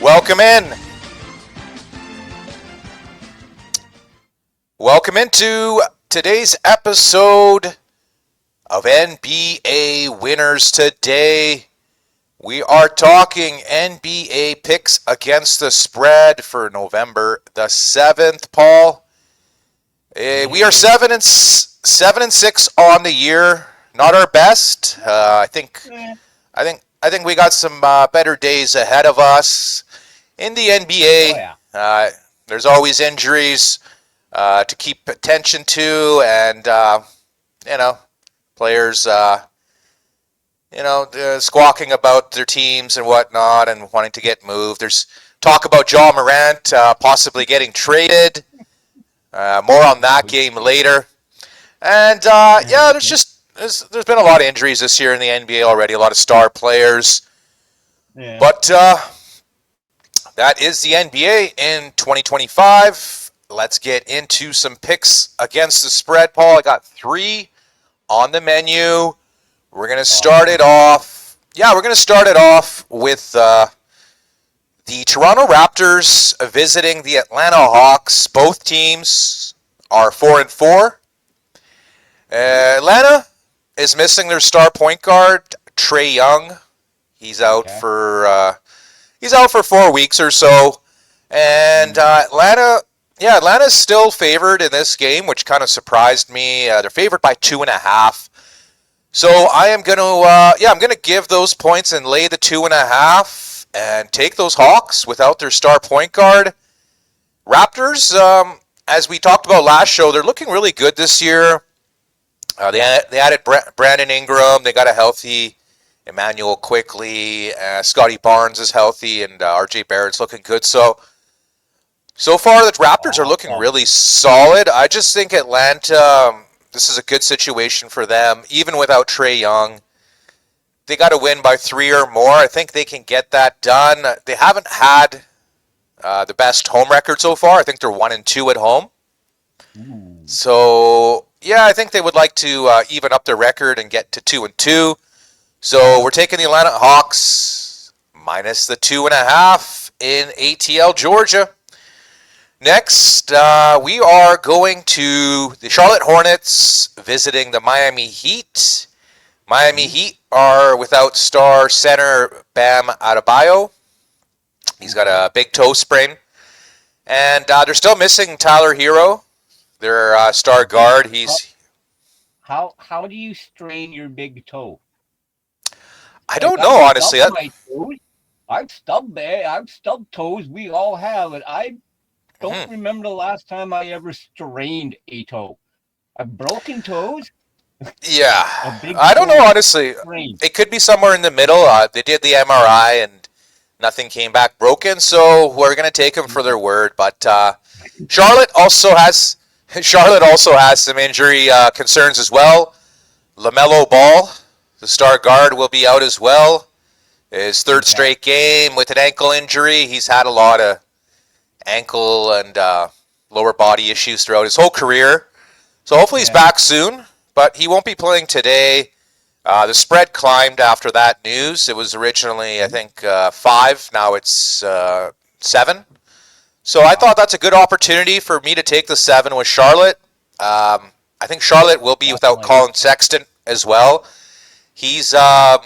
Welcome in. Welcome into today's episode of NBA Winners Today. We are talking NBA picks against the spread for November the 7th, Paul. We are 7-6 on the year. Not our best. I think we got some better days ahead of us. In the NBA, there's always injuries to keep attention to, and players, squawking about their teams and whatnot, and wanting to get moved. There's talk about Ja Morant possibly getting traded. More on that game later. And there's been a lot of injuries this year in the NBA already. A lot of star players, but. That is the NBA in 2025. Let's get into some picks against the spread, Paul. I got 3 on the menu. We're going to start it off. Yeah, we're going to start it off with the Toronto Raptors visiting the Atlanta Hawks. Both teams are 4-4. Atlanta is missing their star point guard, Trae Young. He's out for 4 weeks or so. And Atlanta's still favored in this game, which kind of surprised me. They're favored by 2.5. So I'm gonna give those points and lay the 2.5 and take those Hawks without their star point guard. Raptors, as we talked about last show, they're looking really good this year. They added Brandon Ingram. They got a healthy Emmanuel Quickly, Scotty Barnes is healthy, and RJ Barrett's looking good. So far, the Raptors are looking really solid. I just think Atlanta, this is a good situation for them, even without Trae Young. They got to win by 3 or more. I think they can get that done. They haven't had the best home record so far. I think they're 1-2 at home. So, I think they would like to even up their record and get to 2-2. So we're taking the Atlanta Hawks minus the 2.5 in ATL, Georgia. Next, we are going to the Charlotte Hornets visiting the Miami Heat. Miami Heat are without star center Bam Adebayo. He's got a big toe sprain. And they're still missing Tyler Hero, their star guard. How do you strain your big toe? I don't know, honestly. I've stubbed toes. We all have it. I don't remember the last time I ever strained a toe. I've broken toes. Yeah, I don't know, honestly. It could be somewhere in the middle. They did the MRI and nothing came back broken, so we're going to take them for their word. But Charlotte also has some injury concerns as well. LaMelo Ball, the star guard, will be out as well. His third straight game with an ankle injury. He's had a lot of ankle and lower body issues throughout his whole career. So hopefully he's back soon, but he won't be playing today. The spread climbed after that news. It was originally, I think, 5. Now it's 7. So I thought that's a good opportunity for me to take the 7 with Charlotte. I think Charlotte will be without Colin Sexton as well. He's a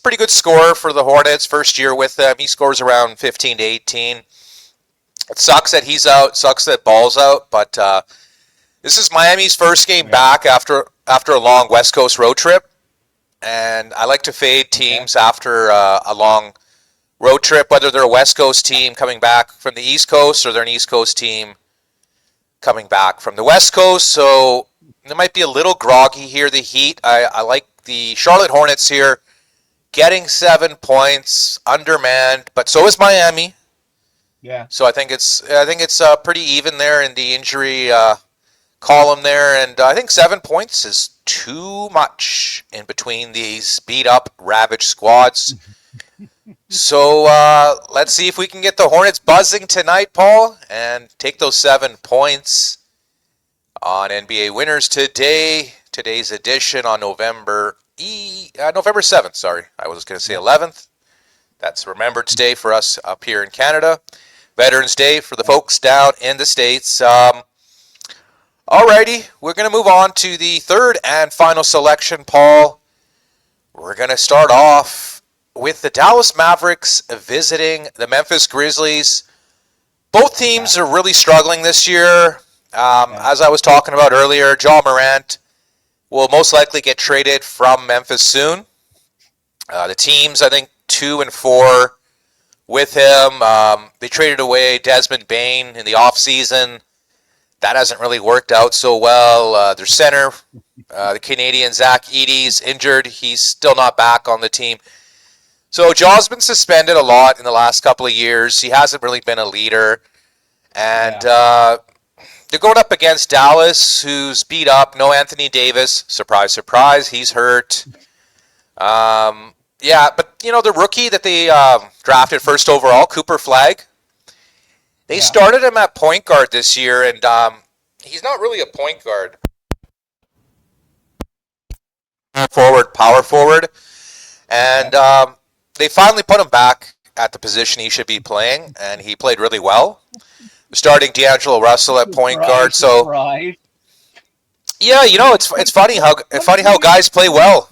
pretty good scorer for the Hornets. First year with them, he scores around 15 to 18. It sucks that he's out. Sucks that Ball's out. But this is Miami's first game back after a long West Coast road trip, and I like to fade teams after a long road trip, whether they're a West Coast team coming back from the East Coast or they're an East Coast team coming back from the West Coast. So they might be a little groggy here. The Heat. I like the Charlotte Hornets here, getting 7 points, undermanned, but so is Miami. Yeah. So I think it's pretty even there in the injury column there, and I think 7 points is too much in between these beat up, ravaged squads. So let's see if we can get the Hornets buzzing tonight, Paul, and take those 7 points on NBA Winners Today. Today's edition on November 7th. Sorry, I was going to say 11th. That's Remembrance Day for us up here in Canada. Veterans Day for the folks down in the States. Alrighty, we're going to move on to the third and final selection, Paul. We're going to start off with the Dallas Mavericks visiting the Memphis Grizzlies. Both teams are really struggling this year. As I was talking about earlier, Ja Morant will most likely get traded from Memphis soon. The teams, I think, 2 and 4 with him. They traded away Desmond Bane in the offseason. That hasn't really worked out so well. Their center, the Canadian Zach Edey's injured. He's still not back on the team. So Ja's been suspended a lot in the last couple of years. He hasn't really been a leader. And they're going up against Dallas, who's beat up. No Anthony Davis. Surprise, surprise. He's hurt. But, the rookie that they drafted first overall, Cooper Flagg, they started him at point guard this year, and he's not really a point guard. Power forward. And they finally put him back at the position he should be playing, and he played really well. Starting D'Angelo Russell at point guard. So, it's funny how guys play well.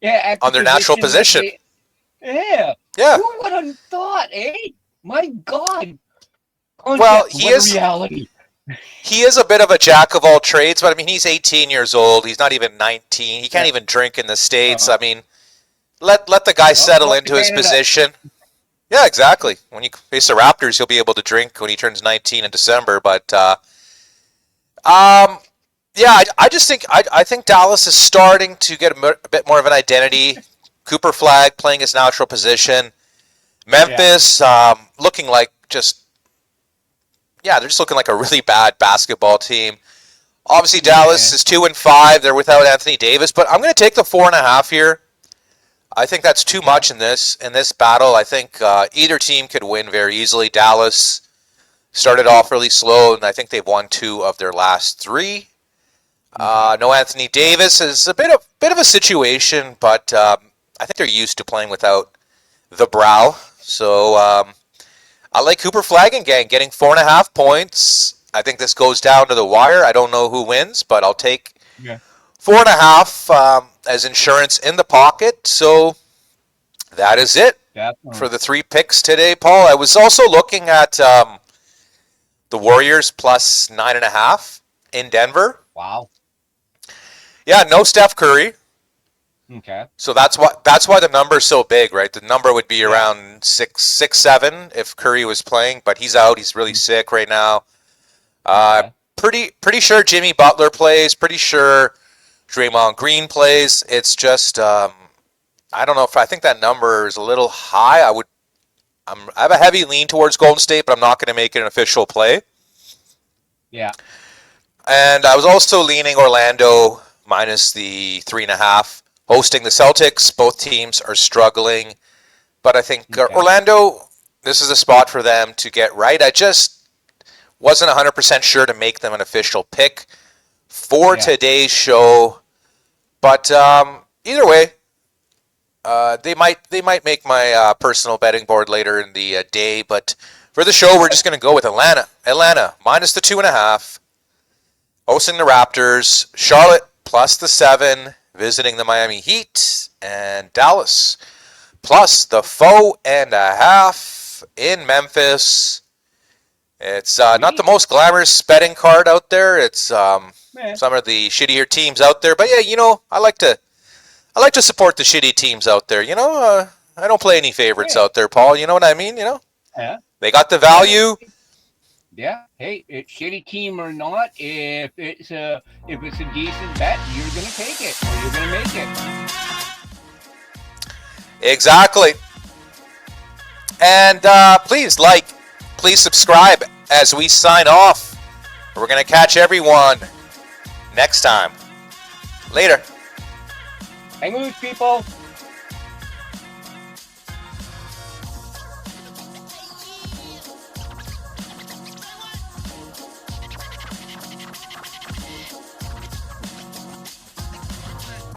Yeah, on their natural position. Yeah. Who would have thought, eh? My God. Well, he is reality. He is a bit of a jack of all trades, but I mean, he's 18 years old. He's not even 19. He can't even drink in the States. I mean, let the guy settle into his position. Yeah, exactly. When you face the Raptors, he'll be able to drink when he turns 19 in December. But I just think I think Dallas is starting to get a bit more of an identity. Cooper Flagg playing his natural position. Memphis looking like they're just looking like a really bad basketball team. Obviously, Dallas is 2 and 5. They're without Anthony Davis, but I'm going to take the 4.5 here. I think that's too much in this battle. I think either team could win very easily. Dallas started off really slow, and I think they've won 2 of their last 3. No Anthony Davis is a bit of a situation, but I think they're used to playing without the Brow. So I like Cooper Flagg and gang getting 4.5 points. I think this goes down to the wire. I don't know who wins, but I'll take 4.5 as insurance in the pocket. So that is it for the 3 picks today, Paul. I was also looking at the Warriors plus 9.5 in Denver. Wow. Yeah, no Steph Curry. Okay. So that's why the number's so big, right? The number would be around 6, 7 if Curry was playing, but he's out. He's really sick right now. Pretty sure Jimmy Butler plays. Pretty sure Draymond Green plays. It's just I don't know if I think that number is a little high. I have a heavy lean towards Golden State, but I'm not going to make it an official play. Yeah. And I was also leaning Orlando minus the 3.5. Hosting the Celtics, both teams are struggling. But I think Orlando, this is a spot for them to get right. I just wasn't 100% sure to make them an official pick for today's show. But either way, they might make my personal betting board later in the day. But for the show, we're just going to go with Atlanta. Atlanta minus the 2.5. Hosting the Raptors. Charlotte plus the 7. Visiting the Miami Heat. And Dallas plus the 4.5 in Memphis. It's not the most glamorous betting card out there. It's some of the shittier teams out there. But yeah, I like to support the shitty teams out there. I don't play any favorites out there, Paul. You know what I mean? Yeah. They got the value. Yeah. Hey, it's shitty team or not, if it's a decent bet, you're gonna take it or you're gonna make it. Exactly. And please subscribe as we sign off. We're gonna catch everyone next time. Later. Hang loose, people.